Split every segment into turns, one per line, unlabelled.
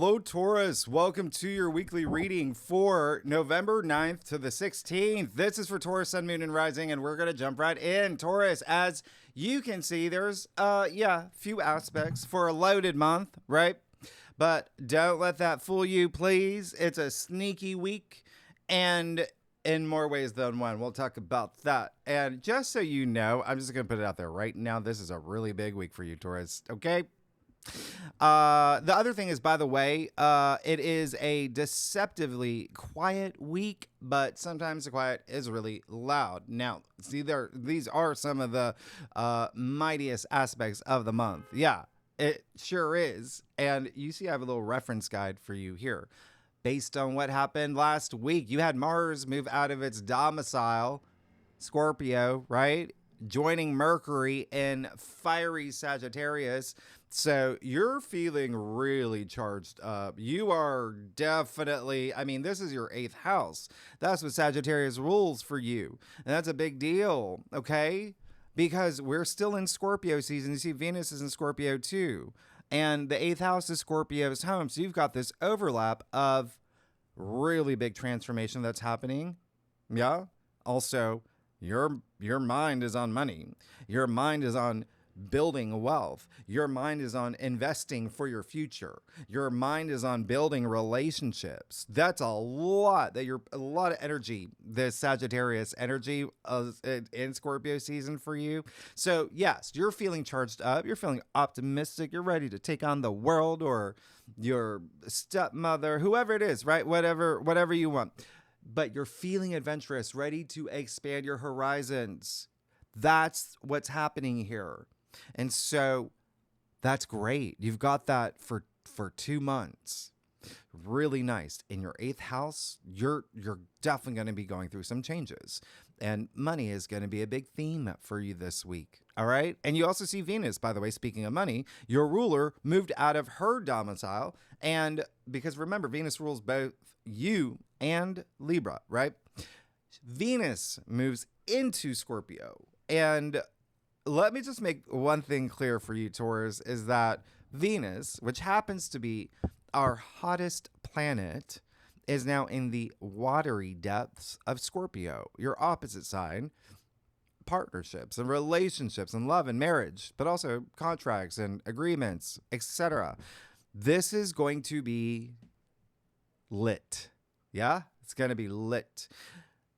Hello, Taurus. Welcome to your weekly reading for November 9th to the 16th. This is for Taurus, Sun, Moon, and Rising, and we're going to jump right in. Taurus, as you can see, there's, few aspects for a loaded month, right? But don't let that fool you, please. It's a sneaky week, and in more ways than one. We'll talk about that. And just so you know, I'm just going to put it out there right now. This is a really big week for you, Taurus, okay? The other thing is, by the way, it is a deceptively quiet week, but sometimes the quiet is really loud. Now, see, these are some of the mightiest aspects of the month. Yeah, it sure is. And you see, I have a little reference guide for you here. Based on what happened last week, you had Mars move out of its domicile, Scorpio, right? Joining Mercury in fiery Sagittarius. So you're feeling really charged up. You are definitely, this is your 8th house. That's what Sagittarius rules for you. And that's a big deal, okay? Because we're still in Scorpio season. You see, Venus is in Scorpio too. And the 8th house is Scorpio's home. So you've got this overlap of really big transformation that's happening. Yeah. Also, your mind is on money. Your mind is on building wealth. Your mind is on investing for your future. Your mind is on building relationships. That's a lot of energy, this Sagittarius energy in Scorpio season for you. So yes, you're feeling charged up. You're feeling optimistic. You're ready to take on the world or your stepmother, whoever it is, right? Whatever you want. But you're feeling adventurous, ready to expand your horizons. That's what's happening here. And so that's great. You've got that for 2 months. Really nice. In your 8th house, you're definitely going to be going through some changes. And money is going to be a big theme for you this week. All right. And you also see Venus, by the way, speaking of money, your ruler moved out of her domicile. And because remember, Venus rules both you and Libra, right? Venus moves into Scorpio. And let me just make one thing clear for you, Taurus, is that Venus, which happens to be our hottest planet, is now in the watery depths of Scorpio, your opposite sign. Partnerships and relationships and love and marriage, but also contracts and agreements, etc. This is going to be lit. Yeah, it's going to be lit.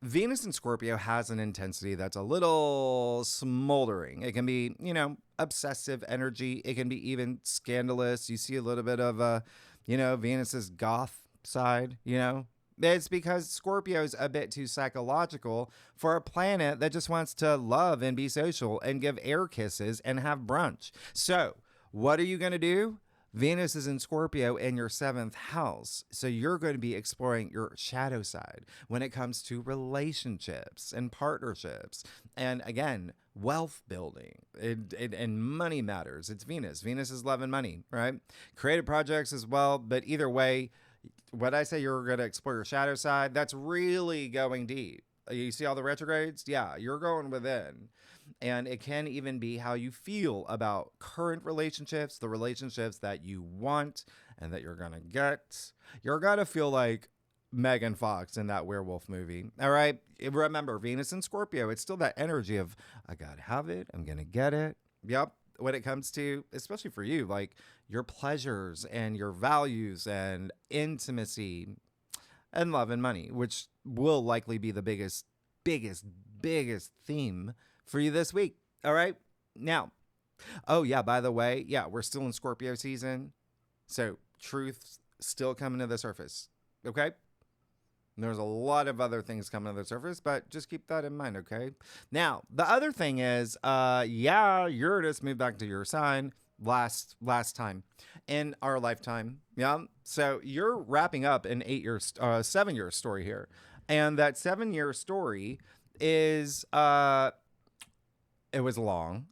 Venus in Scorpio has an intensity that's a little smoldering. It can be, obsessive energy. It can be even scandalous. You see a little bit of, Venus's goth side, It's because Scorpio's a bit too psychological for a planet that just wants to love and be social and give air kisses and have brunch. So what are you going to do? Venus is in Scorpio in your 7th house. So you're going to be exploring your shadow side when it comes to relationships and partnerships. And again, wealth building and money matters. It's Venus. Venus is love and money, right? Creative projects as well. But either way, when I say you're going to explore your shadow side, that's really going deep. You see all the retrogrades? Yeah, you're going within. And it can even be how you feel about current relationships, the relationships that you want and that you're going to get. You're going to feel like Megan Fox in that werewolf movie. All right. Remember, Venus and Scorpio, it's still that energy of, I got to have it. I'm going to get it. Yep. When it comes to, especially for you, like your pleasures and your values and intimacy and love and money, which will likely be the biggest theme for you this week. All right. Now, oh yeah, by the way, yeah, we're still in Scorpio season. So truth's still coming to the surface. Okay. There's a lot of other things coming to the surface, but just keep that in mind. Okay. Now, the other thing is, Uranus moved back to your sign last time in our lifetime. Yeah. So you're wrapping up an 7-year story here. And that 7-year story is, it was long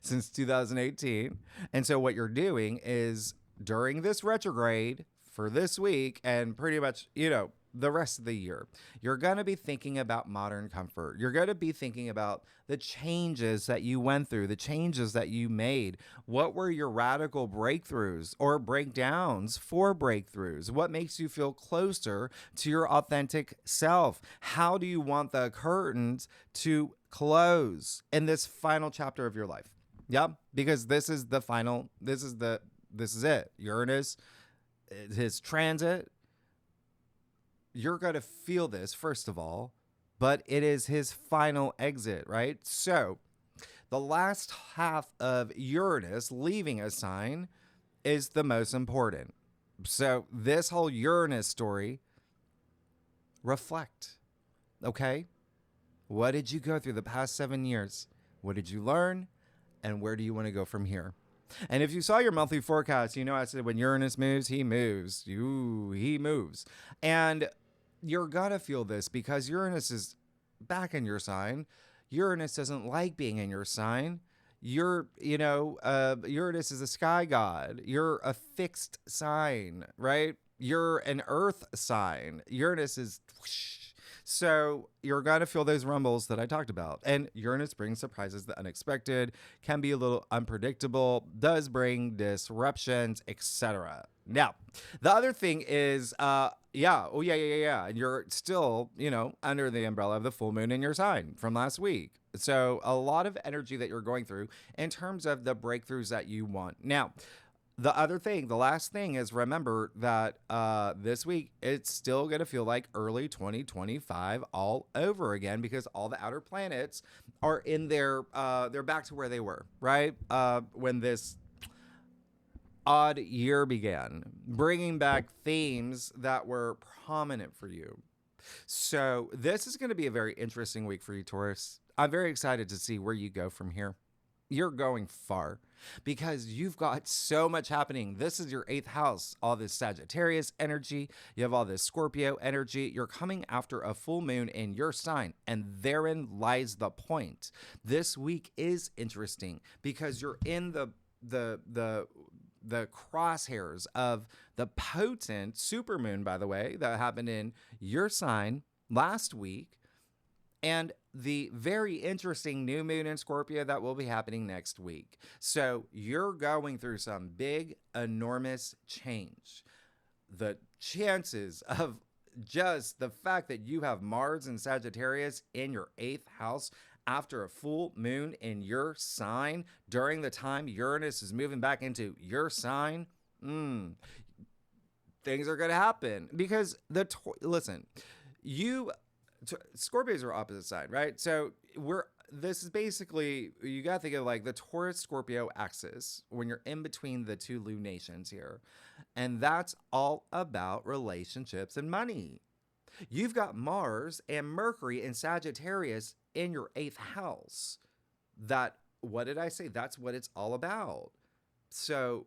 since 2018. And so what you're doing is during this retrograde for this week and pretty much, the rest of the year, you're going to be thinking about modern comfort. You're going to be thinking about the changes that you went through, the changes that you made. What were your radical breakthroughs or breakdowns for breakthroughs? What makes you feel closer to your authentic self? How do you want the curtains to close in this final chapter of your life? Yeah, because this is the final, this is it. Uranus, his transit, you're going to feel this, first of all, but it is his final exit, right? So the last half of Uranus leaving a sign is the most important. So this whole Uranus story, reflect, okay? What did you go through the past 7 years? What did you learn? And where do you want to go from here? And if you saw your monthly forecast, you know I said when Uranus moves, he moves. He moves. And you're going to feel this because Uranus is back in your sign. Uranus doesn't like being in your sign. Uranus is a sky god. You're a fixed sign, right? You're an earth sign. Uranus is... So you're going to feel those rumbles that I talked about. And Uranus brings surprises, the unexpected, can be a little unpredictable, does bring disruptions, etc. Now, the other thing is, And you're still, under the umbrella of the full moon in your sign from last week. So a lot of energy that you're going through in terms of the breakthroughs that you want. Now, the last thing is remember that this week, it's still going to feel like early 2025 all over again because all the outer planets are in their, they're back to where they were, right? When this odd year began, bringing back themes that were prominent for you. So this is going to be a very interesting week for you, Taurus. I'm very excited to see where you go from here. You're going far because you've got so much happening. This is your 8th house, all this Sagittarius energy. You have all this Scorpio energy. You're coming after a full moon in your sign, and therein lies the point. This week is interesting because you're in the crosshairs of the potent supermoon, by the way, that happened in your sign last week, and the very interesting new moon in Scorpio that will be happening next week. So you're going through some big, enormous change. The chances of just the fact that you have Mars and Sagittarius in your 8th house after a full moon in your sign during the time Uranus is moving back into your sign, things are going to happen because Scorpios are opposite side, right? So this is basically, you got to think of like the Taurus-Scorpio axis when you're in between the two lunations here. And that's all about relationships and money. You've got Mars and Mercury and Sagittarius in your 8th house. What did I say? That's what it's all about. So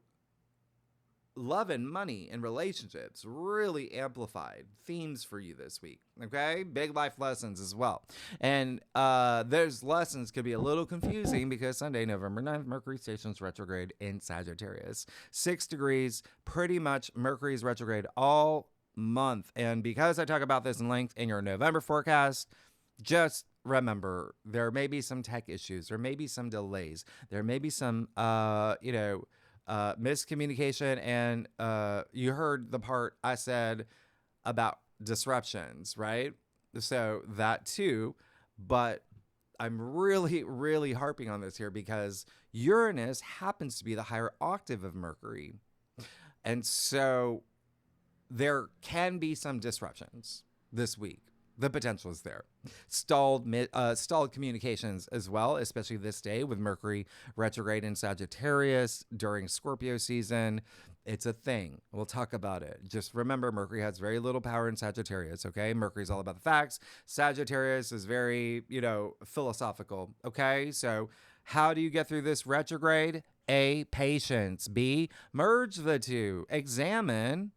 love and money and relationships really amplified themes for you this week. Okay, big life lessons as well. And those lessons could be a little confusing because Sunday, November 9th, Mercury stations retrograde in Sagittarius. 6 degrees, pretty much Mercury's retrograde all month. And because I talk about this in length in your November forecast, just remember there may be some tech issues, there may be some delays, there may be some miscommunication, and you heard the part I said about disruptions, right? So that too, but I'm really, really harping on this here because Uranus happens to be the higher octave of Mercury. And so there can be some disruptions this week. The potential is there. Stalled communications as well, especially this day with Mercury retrograde in Sagittarius during Scorpio season. It's a thing. We'll talk about it. Just remember, Mercury has very little power in Sagittarius, okay? Mercury's all about the facts. Sagittarius is very, philosophical, okay? So how do you get through this retrograde? A, patience. B, merge the two. Examine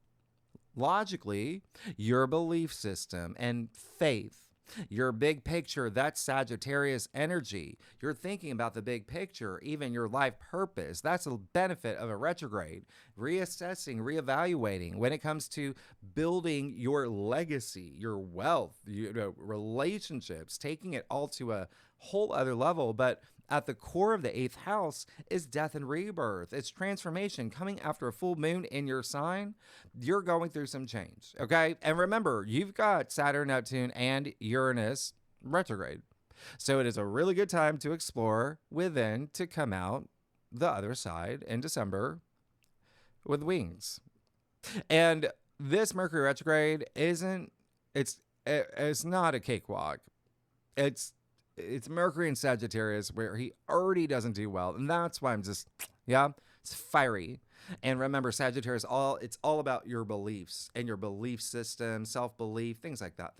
logically your belief system and faith. Your big picture, that's Sagittarius energy. You're thinking about the big picture, even your life purpose. That's a benefit of a retrograde. Reassessing, reevaluating when it comes to building your legacy, your wealth, relationships, taking it all to a whole other level. But at the core of the 8th house is death and rebirth. It's transformation coming after a full moon in your sign. You're going through some change, okay? And remember, you've got Saturn, Neptune, and Uranus retrograde. So it is a really good time to explore within to come out the other side in December with wings. And this Mercury retrograde it's not a cakewalk. It's Mercury in Sagittarius where he already doesn't do well. And that's why I'm just, it's fiery. And remember, Sagittarius, it's all about your beliefs and your belief system, self-belief, things like that,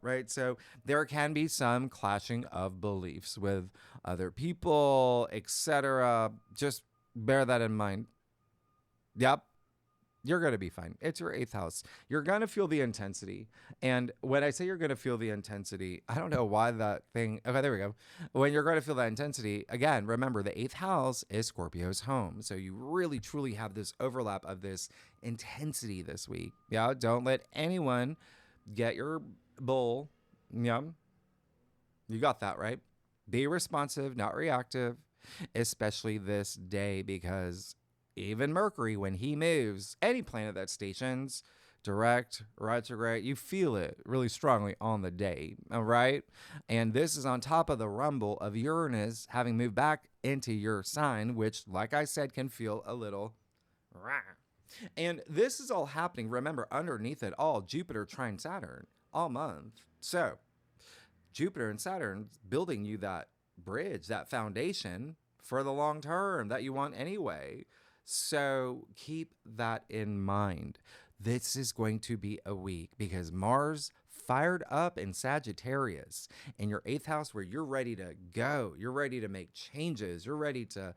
right? So there can be some clashing of beliefs with other people, etc. Just bear that in mind. Yep. You're going to be fine. It's your 8th house. You're going to feel the intensity. And when I say you're going to feel the intensity, I don't know why that thing. Okay, there we go. When you're going to feel that intensity, again, remember the 8th house is Scorpio's home. So you really, truly have this overlap of this intensity this week. Yeah, don't let anyone get your bull. Yeah, you got that, right? Be responsive, not reactive, especially this day, because even Mercury, when he moves, any planet that stations, direct, retrograde, you feel it really strongly on the day, all right? And this is on top of the rumble of Uranus having moved back into your sign, which, like I said, can feel a little rah. And this is all happening, remember, underneath it all, Jupiter trine Saturn all month. So Jupiter and Saturn building you that bridge, that foundation for the long term that you want anyway. So keep that in mind. This is going to be a week because Mars fired up in Sagittarius in your 8th house where you're ready to go. You're ready to make changes. You're ready to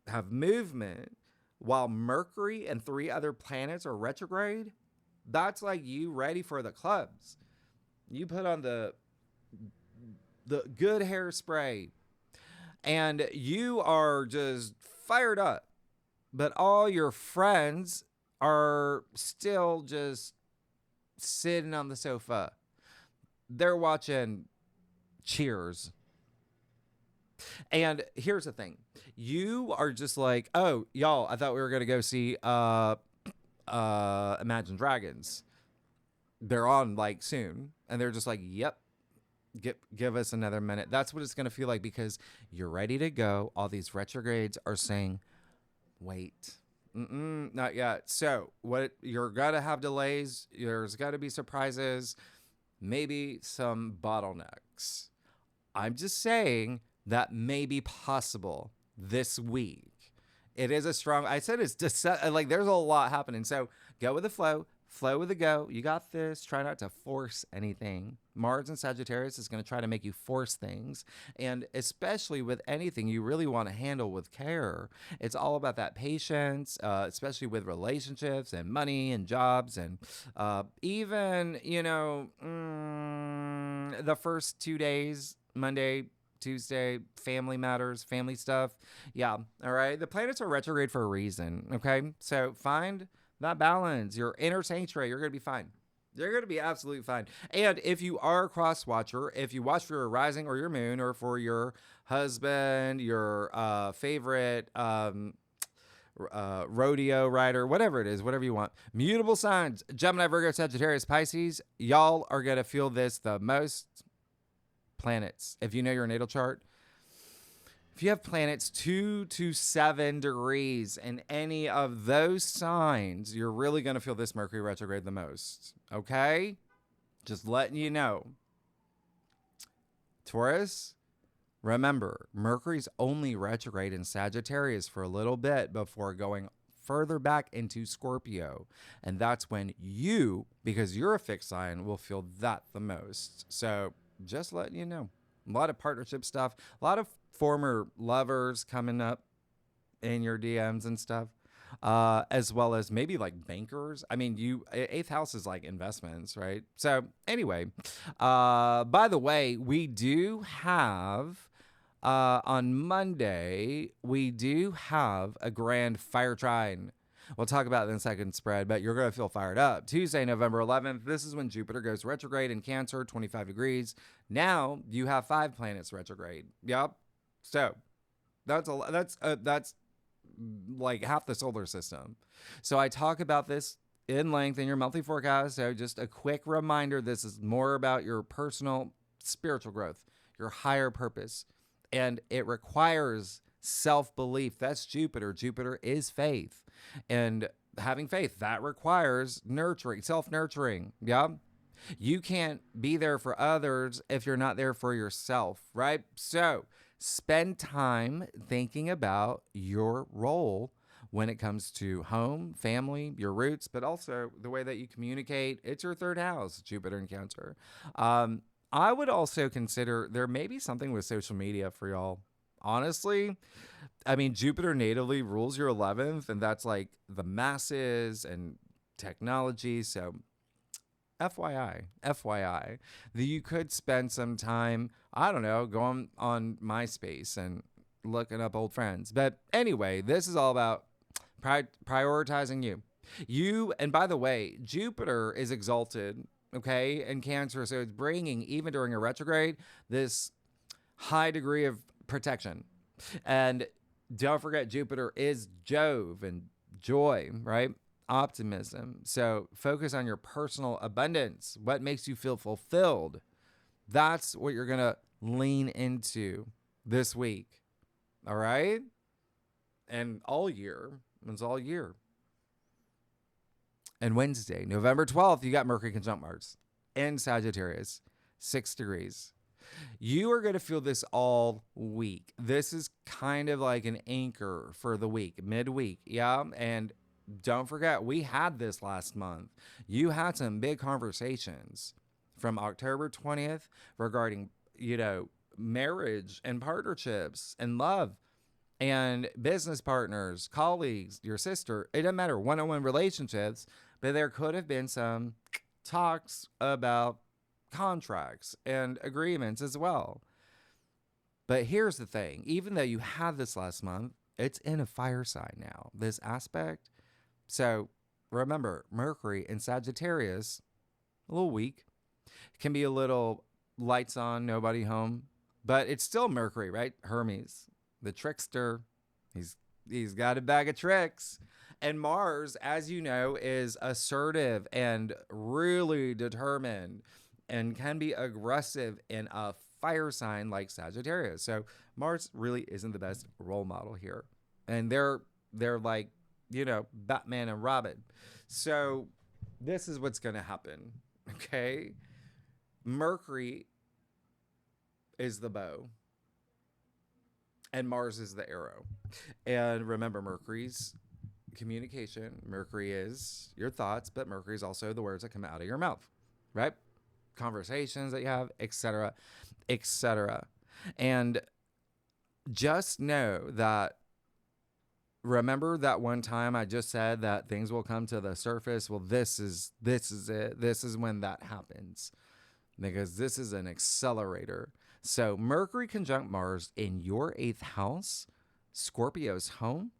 have movement while Mercury and 3 other planets are retrograde. That's like you ready for the clubs. You put on the good hairspray and you are just fired up. But all your friends are still just sitting on the sofa. They're watching Cheers. And here's the thing. You are just like, oh, y'all, I thought we were going to go see Imagine Dragons. They're on like soon. And they're just like, yep. Give us another minute. That's what it's going to feel like because you're ready to go. All these retrogrades are saying, wait, not yet. So what you're gonna have delays. There's got to be surprises, maybe some bottlenecks. I'm just saying that may be possible this week. It is a strong. I said it's just like there's a lot happening. So go with the flow. Flow with the go. You got this. Try not to force anything. Mars and Sagittarius is going to try to make you force things. And especially with anything you really want to handle with care, it's all about that patience, especially with relationships and money and jobs. And even, the first 2 days, Monday, Tuesday, family matters, family stuff. Yeah. All right. The planets are retrograde for a reason. Okay. So find that balance, your inner sanctuary, you're going to be fine. You're going to be absolutely fine. And if you are a cross watcher, if you watch for your rising or your moon or for your husband, your favorite rodeo rider, whatever it is, whatever you want, mutable signs, Gemini, Virgo, Sagittarius, Pisces, y'all are going to feel this the most. Planets, if you know your natal chart, if you have planets 2 to 7 degrees in any of those signs, you're really going to feel this Mercury retrograde the most. Okay? Just letting you know. Taurus, remember, Mercury's only retrograde in Sagittarius for a little bit before going further back into Scorpio. And that's when you, because you're a fixed sign, will feel that the most. So just letting you know. A lot of partnership stuff, a lot of former lovers coming up in your DMs and stuff. as well as maybe like bankers. I mean, eighth house is like investments, right? So anyway, by the way, we do have on Monday, we do have a grand fire trine. We'll talk about it in the second spread, but you're going to feel fired up. Tuesday, November 11th, this is when Jupiter goes retrograde in Cancer, 25 degrees. Now you have 5 planets retrograde. Yep. So that's like half the solar system. So I talk about this in length in your monthly forecast. So just a quick reminder, this is more about your personal spiritual growth, your higher purpose. And it requires self-belief. That's Jupiter. Jupiter is faith. And having faith, that requires nurturing, self-nurturing. Yeah. You can't be there for others if you're not there for yourself, right? So spend time thinking about your role when it comes to home, family, your roots, but also the way that you communicate. It's your third house, Jupiter and Cancer. I would also consider there may be something with social media for y'all. Honestly, I mean, Jupiter natively rules your 11th, and that's like the masses and technology. So FYI, that you could spend some time, I don't know, going on MySpace and looking up old friends. But anyway, this is all about prioritizing you. And by the way, Jupiter is exalted, okay, in Cancer. So it's bringing, even during a retrograde, this high degree of protection. And don't forget, Jupiter is Jove and joy, right? Optimism. So focus on your personal abundance. What makes you feel fulfilled? That's what you're going to lean into this week. All right? And all year. It's all year. And Wednesday, November 12th, you got Mercury conjunct Mars in Sagittarius, 6 degrees. You are going to feel this all week. This is kind of like an anchor for the week, midweek. Yeah. And don't forget, we had this last month. You had some big conversations from October 20th regarding, marriage and partnerships and love and business partners, colleagues, your sister. It doesn't matter, one-on-one relationships, but there could have been some talks about contracts and agreements as well. But here's the thing. Even though you had this last month, it's in a fire sign now, this aspect. So remember, Mercury in Sagittarius, a little weak, can be a little lights on, nobody home, but it's still Mercury, right? Hermes, the trickster. He's got a bag of tricks. And Mars, as you know, is assertive and really determined and can be aggressive in a fire sign like Sagittarius. So Mars really isn't the best role model here. And they're like, Batman and Robin. So this is what's going to happen. Okay. Mercury is the bow and Mars is the arrow. And remember, Mercury's communication. Mercury is your thoughts, but Mercury is also the words that come out of your mouth, right? Conversations that you have, etc., etc. And just know that, remember that one time I just said that things will come to the surface? Well, this is it. This is when that happens, because this is an accelerator. So Mercury conjunct Mars in your 8th house, Scorpio's home,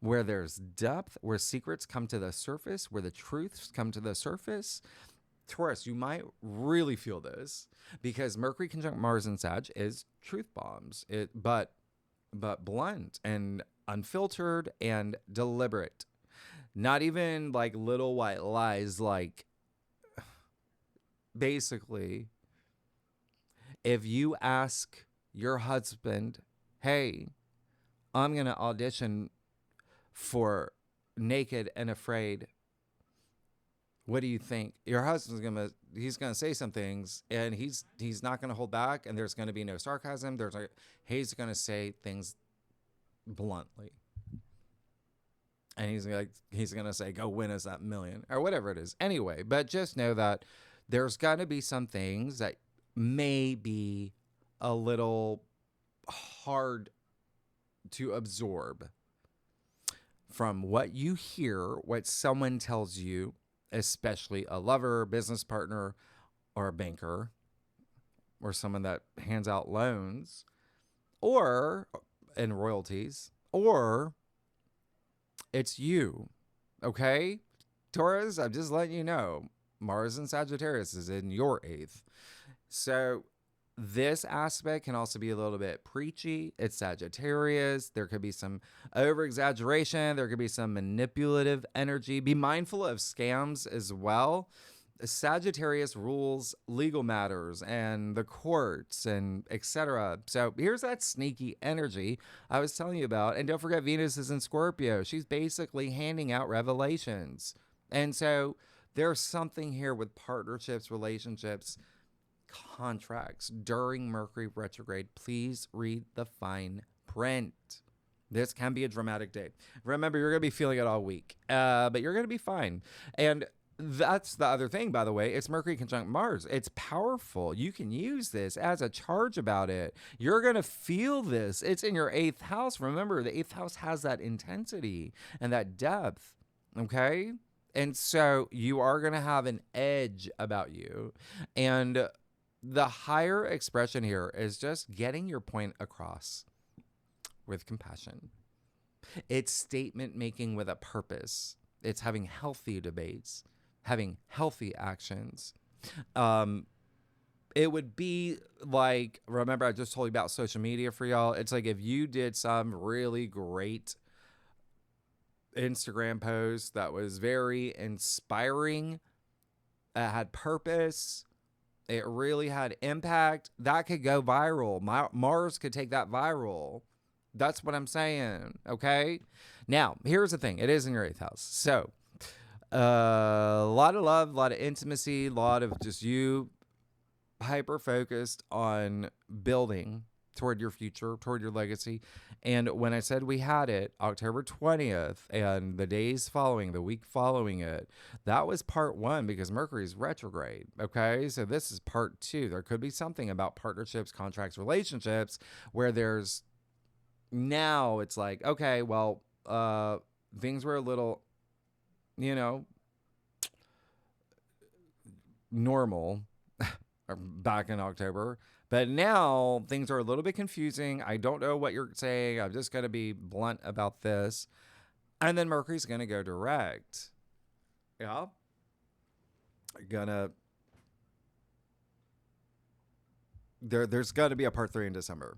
where there's depth, where secrets come to the surface, where the truths come to the surface. Taurus, you might really feel this because Mercury conjunct Mars in Sag is truth bombs. But blunt and unfiltered and deliberate. Not even like little white lies. Like, basically, if you ask your husband, hey, I'm going to audition for Naked and Afraid, what do you think? Your husband's he's gonna say some things, and he's not gonna hold back, and there's gonna be no sarcasm. He's gonna say things bluntly, and he's gonna say, "Go win us that million," or whatever it is. Anyway, but just know that there's gonna be some things that may be a little hard to absorb from what you hear, what someone tells you, especially a lover, business partner, or a banker, or someone that hands out loans, or in royalties, or it's you. Okay? Taurus, I'm just letting you know, Mars and Sagittarius is in your 8th. So this aspect can also be a little bit preachy. It's Sagittarius. There could be some over-exaggeration. There could be some manipulative energy. Be mindful of scams as well. Sagittarius rules legal matters and the courts and etc. So here's that sneaky energy I was telling you about. And don't forget, Venus is in Scorpio. She's basically handing out revelations. And so there's something here with partnerships, relationships, contracts during Mercury retrograde. Please read the fine print. This can be a dramatic day. Remember, you're going to be feeling it all week, but you're going to be fine. And that's the other thing, by the way. It's Mercury conjunct Mars. It's powerful. You can use this as a charge about it. You're going to feel this. It's in your 8th house. Remember, the 8th house has that intensity and that depth. Okay? And so you are going to have an edge about you. And the higher expression here is just getting your point across with compassion. It's statement making with a purpose. It's having healthy debates, having healthy actions. It would be like, remember I just told you about social media for y'all. It's like if you did some really great Instagram post that was very inspiring, had purpose, it really had impact, that could go viral. Mars could take that viral. That's what I'm saying, okay? Now, here's the thing. It is in your 8th house. So, a lot of love, a lot of intimacy, a lot of just you hyper-focused on building toward your future, toward your legacy. And when I said we had it, October 20th, and the days following, the week following it, that was part 1 because Mercury's retrograde, okay? So this is part 2. There could be something about partnerships, contracts, relationships, where there's now it's like, okay, well, things were a little, normal back in October. But now things are a little bit confusing. I don't know what you're saying. I'm just going to be blunt about this. And then Mercury's going to go direct. Yeah. There's going to be a part 3 in December.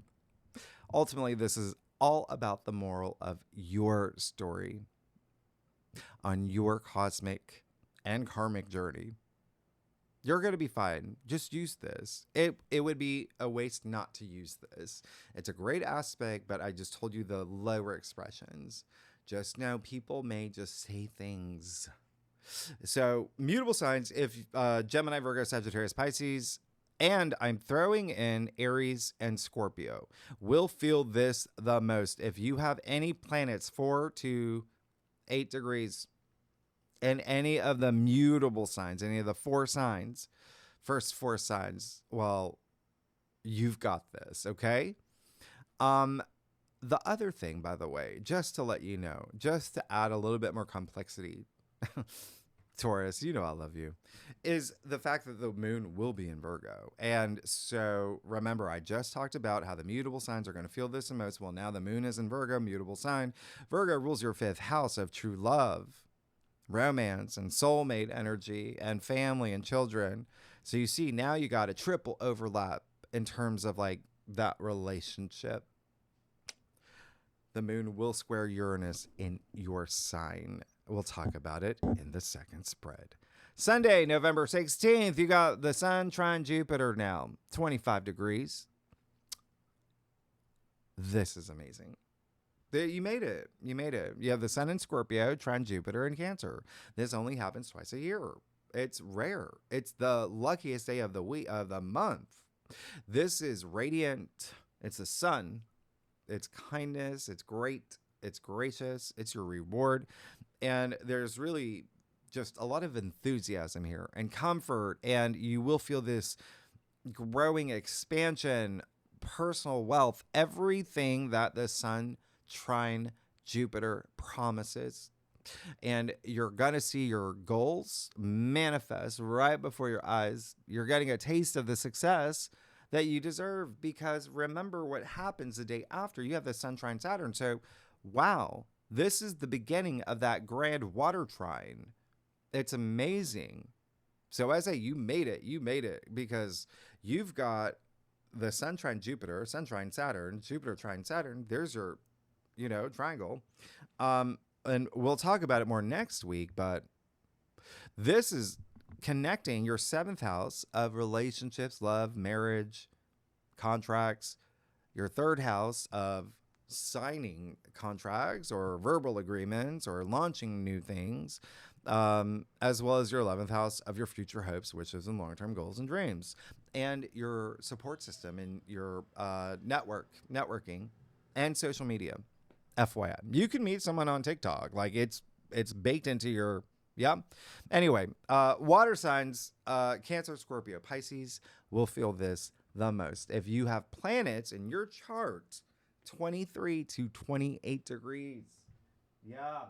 Ultimately, this is all about the moral of your story on your cosmic and karmic journey. You're going to be fine. Just use this. It would be a waste not to use this. It's a great aspect, but I just told you the lower expressions. Just know people may just say things. So mutable signs, if Gemini, Virgo, Sagittarius, Pisces, and I'm throwing in Aries and Scorpio, will feel this the most. If you have any planets 4 to 8 degrees in any of the mutable signs, any of the 4 signs, first 4 signs, well, you've got this, okay? The other thing, by the way, just to let you know, just to add a little bit more complexity, Taurus, you know I love you, is the fact that the moon will be in Virgo. And so remember, I just talked about how the mutable signs are going to feel this the most. Well, now the moon is in Virgo, mutable sign. Virgo rules your 5th house of true love, romance, and soulmate energy, and family and children. So you see, now you got a triple overlap in terms of like that relationship. The moon will square Uranus in your sign. We'll talk about it in the second spread. Sunday, November 16th, you got the sun trine Jupiter now, 25 degrees. This is amazing. You made it. You made it. You have the sun in Scorpio, trine Jupiter in Cancer. This only happens twice a year. It's rare. It's the luckiest day of the week, of the month. This is radiant. It's the sun. It's kindness. It's great. It's gracious. It's your reward. And there's really just a lot of enthusiasm here and comfort. And you will feel this growing expansion, personal wealth, everything that the sun trine Jupiter promises. And you're going to see your goals manifest right before your eyes. You're getting a taste of the success that you deserve, because remember what happens the day after. You have the Sun trine Saturn. So, wow, this is the beginning of that grand water trine. It's amazing. So as you made it, because you've got the Sun trine Jupiter, Sun trine Saturn, Jupiter trine Saturn. There's your, triangle. And we'll talk about it more next week, but this is connecting your 7th house of relationships, love, marriage, contracts, your 3rd house of signing contracts or verbal agreements or launching new things, as well as your 11th house of your future hopes, wishes, and long-term goals and dreams, and your support system and your networking, and social media. FYI, you can meet someone on TikTok. Like it's baked into your, yeah. Anyway, water signs, Cancer, Scorpio, Pisces will feel this the most. If you have planets in your chart, 23 to 28 degrees. Yeah.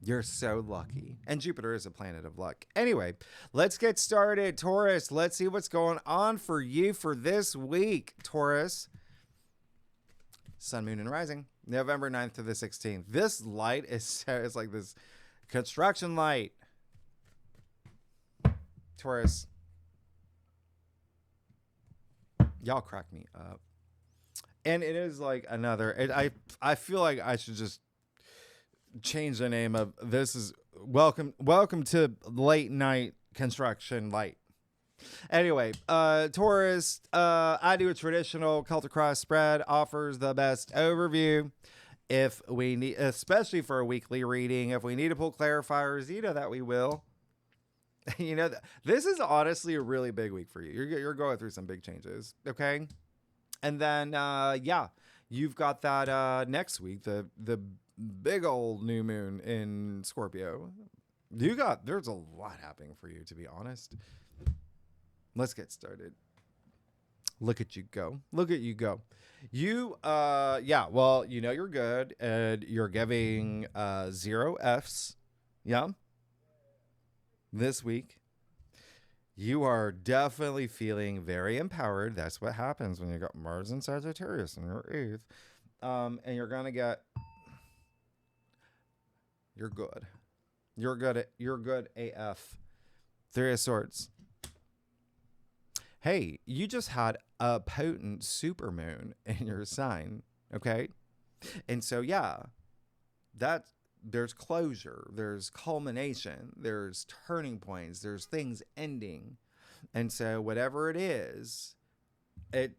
You're so lucky. And Jupiter is a planet of luck. Anyway, let's get started. Taurus, let's see what's going on for you for this week. Taurus, Sun, Moon, and Rising, November 9th to the 16th. This light is it's like this construction light. Taurus, y'all crack me up. And it is like another, I feel like I should just change the name of this. Is welcome to late night construction light. Anyway, Taurus, I do a traditional Celtic cross spread, offers the best overview. If we need, especially for a weekly reading, if we need to pull clarifiers, that we will. This is honestly a really big week for you. You're going through some big changes. Okay. And then, you've got that, next week, the big old new moon in Scorpio. There's a lot happening for you, to be honest. Let's get started. Look at you go. Look at you go. You, well, you're good, and you're giving 0 Fs. Yeah. This week. You are definitely feeling very empowered. That's what happens when you got Mars and Sagittarius in your 8th. And you're going to get, you're good. You're good AF. 3 of Swords. Hey, you just had a potent supermoon in your sign, okay? And so, there's closure, there's culmination, there's turning points, there's things ending. And so whatever it is, it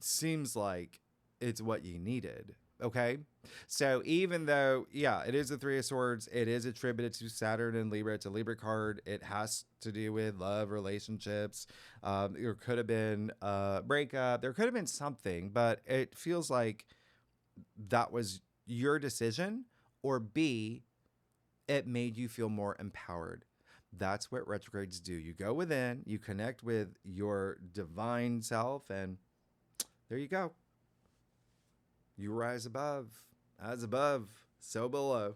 seems like it's what you needed, okay? So even though, it is the 3 of Swords, it is attributed to Saturn and Libra. It's a Libra card. It has to do with love, relationships. There could have been a breakup. There could have been something, but it feels like that was your decision, or B, it made you feel more empowered. That's what retrogrades do. You go within, you connect with your divine self, and there you go. You rise above. As above, so below.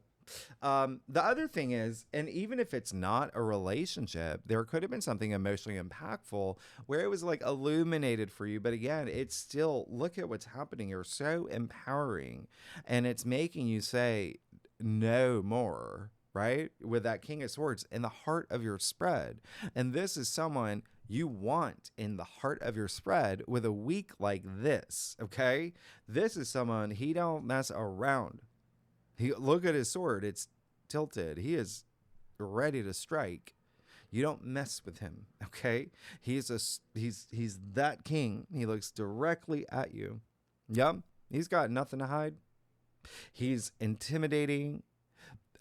The other thing is, and even if it's not a relationship, there could have been something emotionally impactful where it was like illuminated for you. But again, it's still, look at what's happening. You're so empowering, and it's making you say no more, right? With that King of Swords in the heart of your spread. And this is someone you want in the heart of your spread with a week like this, okay? This is someone, he don't mess around. Look at his sword, it's tilted. He is ready to strike. You don't mess with him, okay? He's that king. He looks directly at you. Yep, he's got nothing to hide. He's intimidating.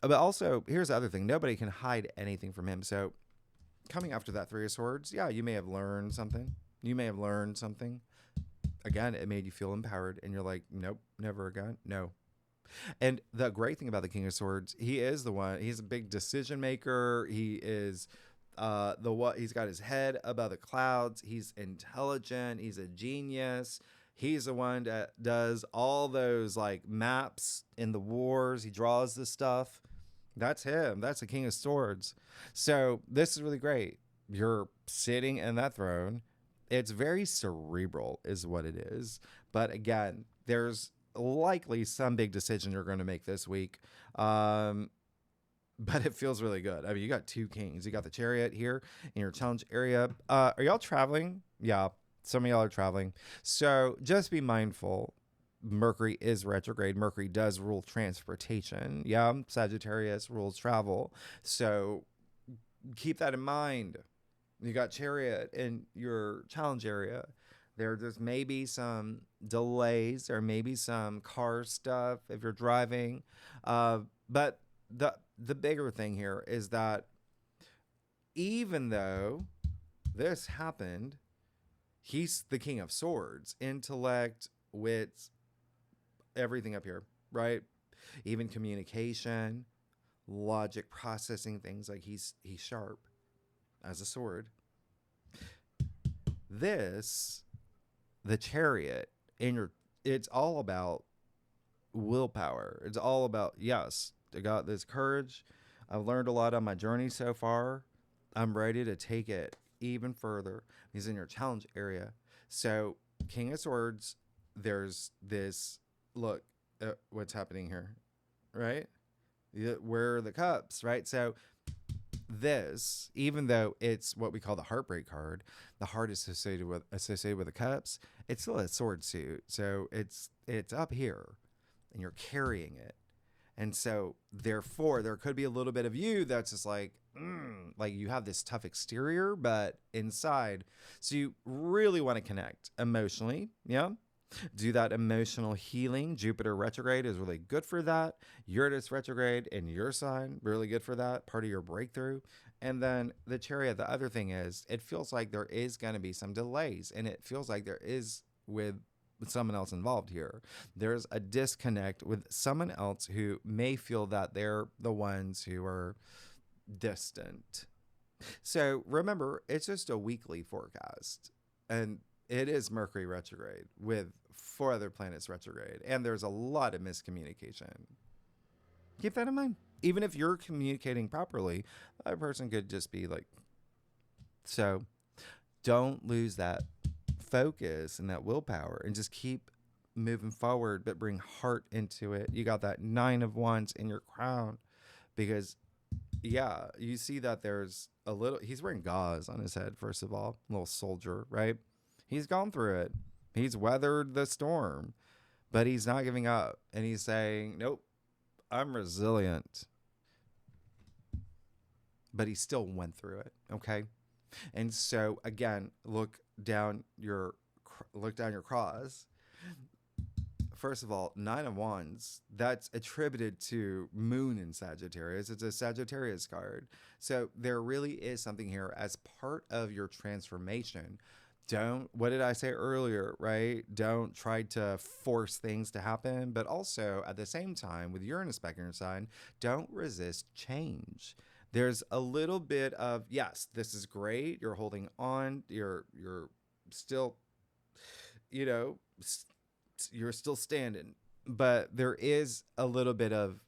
But also, here's the other thing. Nobody can hide anything from him. So coming after that 3 of Swords, you may have learned something. Again, it made you feel empowered, and you're like, nope, never again. No. And the great thing about the King of Swords, he is the one. He's a big decision maker. He is he's got his head above the clouds. He's intelligent. He's a genius. He's the one that does all those like maps in the wars. He draws the stuff. That's him. That's the King of Swords. So this is really great. You're sitting in that throne. It's very cerebral is what it is. But again, there's likely some big decision you're going to make this week. But it feels really good. I mean, you got two kings. You got the Chariot here in your challenge area. Are y'all traveling? Yeah, some of y'all are traveling. So just be mindful. Mercury is retrograde. Mercury does rule transportation. Yeah, Sagittarius rules travel. So keep that in mind. You got Chariot in your challenge area. There's maybe some delays. There may be some car stuff if you're driving. But the bigger thing here is that even though this happened, he's the King of Swords, intellect, wit, everything up here, right? Even communication, logic, processing things, like he's sharp as a sword. The Chariot it's all about willpower. It's all about, yes, I got this courage. I've learned a lot on my journey so far. I'm ready to take it even further. He's in your challenge area. So King of Swords, there's this, look at what's happening here, right? Where are the cups, right? So this, even though it's what we call the heartbreak card, the heart is associated with the cups, it's still a sword suit. So it's up here and you're carrying it. And so therefore there could be a little bit of you that's just like you have this tough exterior, but inside. So you really want to connect emotionally. Yeah. Do that emotional healing. Jupiter retrograde is really good for that. Uranus retrograde in your sign, really good for that. Part of your breakthrough. And then the Chariot, the other thing is, it feels like there is going to be some delays, and it feels like there is with someone else involved here. There's a disconnect with someone else who may feel that they're the ones who are distant. So remember, it's just a weekly forecast, and it is Mercury retrograde with 4 other planets retrograde, and there's a lot of miscommunication. Keep that in mind. Even if you're communicating properly, that person could just be like, so don't lose that focus and that willpower, and just keep moving forward, but bring heart into it. You got that 9 of Wands in your crown, because yeah, you see that there's a little, he's wearing gauze on his head, first of all, little soldier, right? He's gone through it. He's weathered the storm, but he's not giving up. And he's saying, nope, I'm resilient. But he still went through it. Okay. And so again, look down your cross. First of all, 9 of Wands, that's attributed to Moon in Sagittarius. It's a Sagittarius card. So there really is something here as part of your transformation. What did I say earlier, right? Don't try to force things to happen, but also at the same time, with Uranus back in your sign, don't resist change. There's a little bit of, yes, this is great. You're holding on. You're still, you're still standing, but there is a little bit of,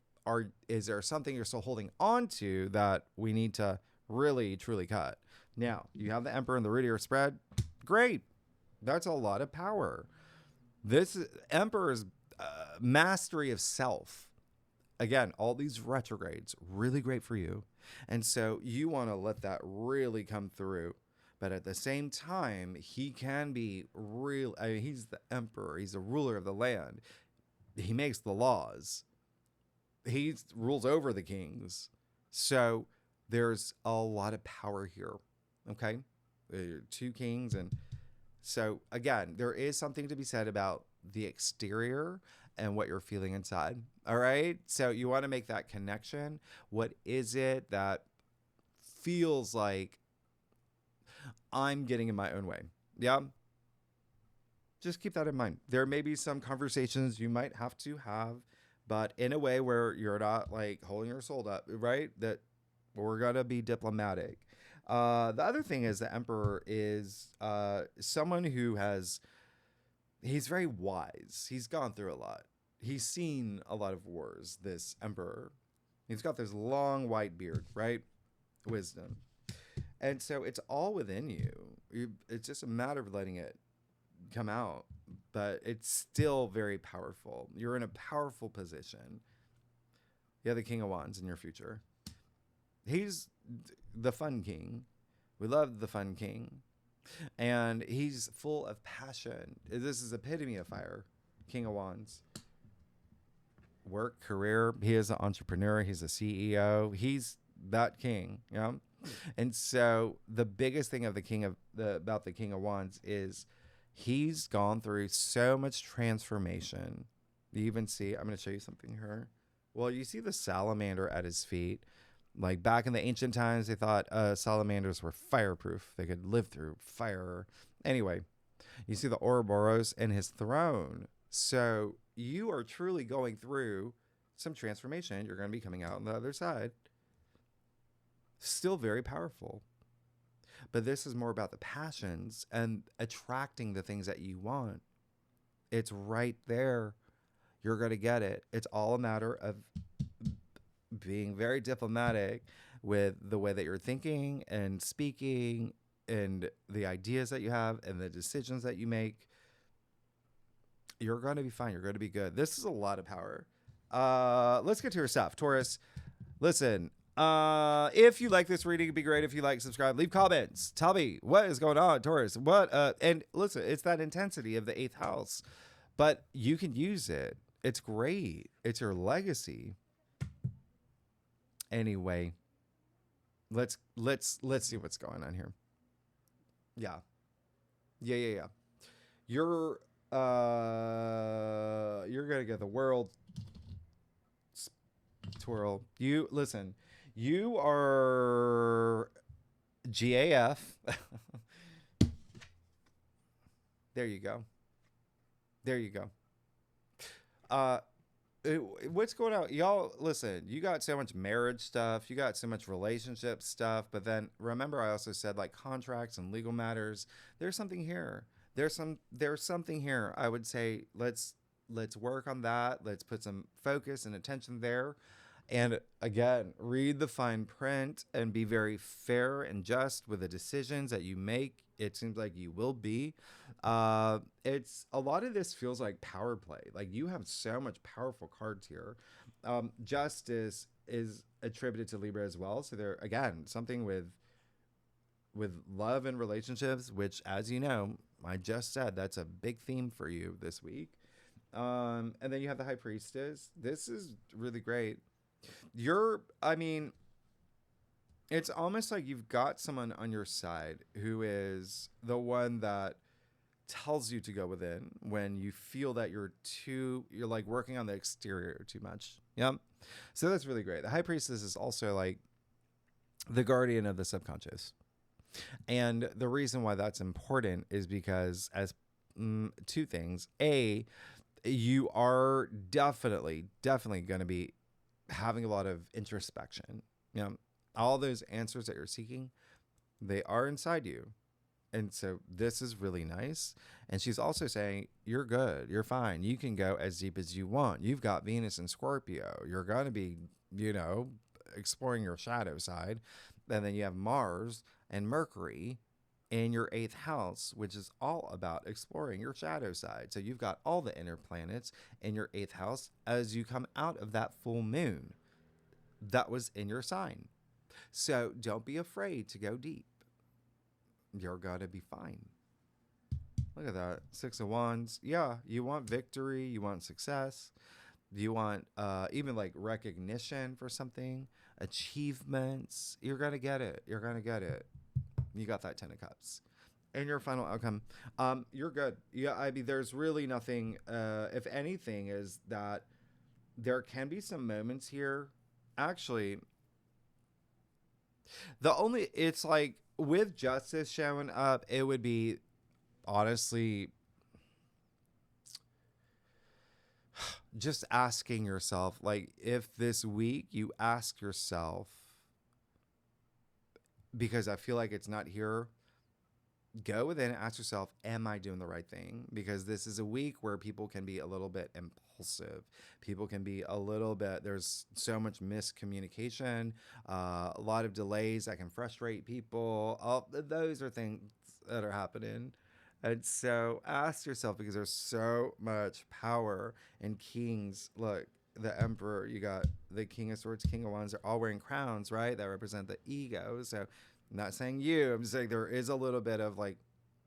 is there something you're still holding on to that we need to really, truly cut? Now, you have the Emperor and the root of your spread. Great. That's a lot of power. This Emperor's mastery of self. Again, all these retrogrades, really great for you. And so you want to let that really come through. But at the same time, he can be real. I mean, he's the emperor. He's the ruler of the land. He makes the laws. He rules over the kings. So there's a lot of power here. Okay? 2 kings. And so, again, there is something to be said about the exterior and what you're feeling inside. All right? So you want to make that connection. What is it that feels like I'm getting in my own way? Yeah. Just keep that in mind. There may be some conversations you might have to have, but in a way where you're not like holding your soul up, right? That we're going to be diplomatic. The other thing is the Emperor is someone who has He's very wise. He's gone through a lot. He's seen a lot of wars, this emperor. He's got this long white beard, right? Wisdom. And so it's all within you. It's just a matter of letting it come out. But it's still very powerful. You're in a powerful position. You have the King of Wands in your future. He's the fun king. We love the fun king. And he's full of passion. This is epitome of fire. King of Wands. Work, career. He is an entrepreneur. He's a CEO. He's that king. You know? And so the biggest thing of about the King of Wands is he's gone through so much transformation. You even see, I'm going to show you something here. Well, you see the salamander at his feet. Like back in the ancient times, they thought salamanders were fireproof. They could live through fire. Anyway, you see the Ouroboros and his throne. So you are truly going through some transformation. You're going to be coming out on the other side. Still very powerful. But this is more about the passions and attracting the things that you want. It's right there. You're going to get it. It's all a matter of being very diplomatic with the way that you're thinking and speaking and the ideas that you have and the decisions that you make. You're going to be fine. You're going to be good. This is a lot of power. Let's get to your stuff. Taurus, listen, if you like this reading, it'd be great if you like, subscribe, leave comments. Tell me what is going on, Taurus. And listen, it's that intensity of the 8th house, but you can use it. It's great. It's your legacy. Anyway, let's see what's going on here. Yeah. You're gonna get the world twirl. You listen. You are GAF. There you go. What's going on? Y'all, listen, you got so much marriage stuff. You got so much relationship stuff. But then remember, I also said like contracts and legal matters. There's something here. There's something here. I would say let's work on that. Let's put some focus and attention there. And again, read the fine print and be very fair and just with the decisions that you make. It seems like you will be. It's a lot of this feels like power play. Like you have so much powerful cards here. Justice is attributed to Libra as well. So there again, something with love and relationships, which, as you know, I just said that's a big theme for you this week. And then you have the High Priestess. This is really great. It's almost like you've got someone on your side who is the one that tells you to go within when you feel that you're like working on the exterior too much. Yep. So that's really great. The High Priestess is also like the guardian of the subconscious. And the reason why that's important is because as two things. A, you are definitely going to be having a lot of introspection. You know, all those answers that you're seeking, they are inside you. And so this is really nice. And she's also saying, you're good. You're fine. You can go as deep as you want. You've got Venus and Scorpio. You're going to be, exploring your shadow side. And then you have Mars and Mercury in your 8th house, which is all about exploring your shadow side. So you've got all the inner planets in your 8th house as you come out of that full moon that was in your sign. So don't be afraid to go deep. You're going to be fine. Look at that. 6 of Wands. Yeah, you want victory. You want success. You want even like recognition for something, achievements. You're going to get it. You got that 10 of Cups. And your final outcome, you're good. Yeah, there's really nothing. If anything, is that there can be some moments here. Actually, it's like with justice showing up, it would be honestly just asking yourself, like, if this week you ask yourself, because I feel like it's not here, go within and ask yourself, am I doing the right thing? Because this is a week where people can be a little bit impulsive. People can be a little bit, there's so much miscommunication, a lot of delays that can frustrate people. All those are things that are happening. And so ask yourself, because there's so much power in kings. Look, the emperor, you got the king of swords, king of wands, they're all wearing crowns, right? That represent the ego. So I'm not saying you, I'm just saying there is a little bit of like,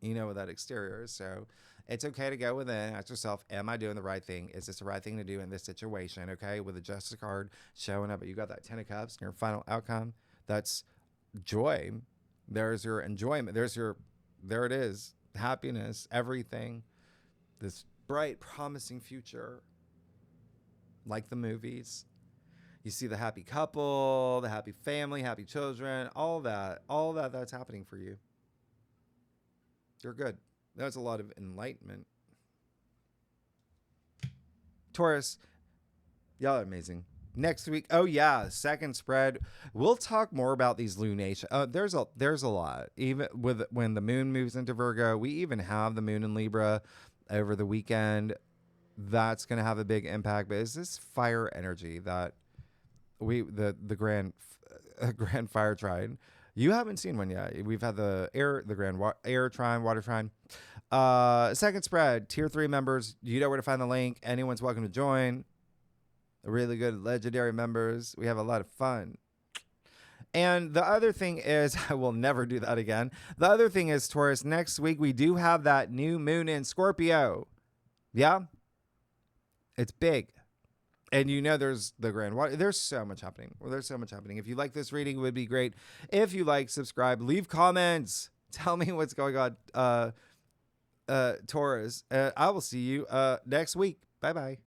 with that exterior. So it's okay to go within, ask yourself, am I doing the right thing? Is this the right thing to do in this situation? Okay. With the Justice card showing up, but you got that 10 of cups and your final outcome. That's joy. There's your enjoyment. There it is. Happiness, everything. This bright, promising future. Like the movies. You see the happy couple, the happy family, happy children, all that's happening for you. You're good. That's a lot of enlightenment. Taurus, y'all are amazing. Next week, oh yeah, second spread. We'll talk more about these lunations. There's a lot. Even with when the moon moves into Virgo, we even have the moon in Libra over the weekend. That's going to have a big impact. But it's this fire energy that the grand fire trine. You haven't seen one yet. We've had the grand air trine, water trine. Second spread, tier 3 members. You know where to find the link. Anyone's welcome to join. Really good legendary members. We have a lot of fun. And the other thing is, I will never do that again. The other thing is, Taurus, next week we do have that new moon in Scorpio. Yeah? It's big. And there's the grand water. There's so much happening. If you like this reading, it would be great. If you like, subscribe, leave comments. Tell me what's going on, Taurus. I will see you next week. Bye-bye.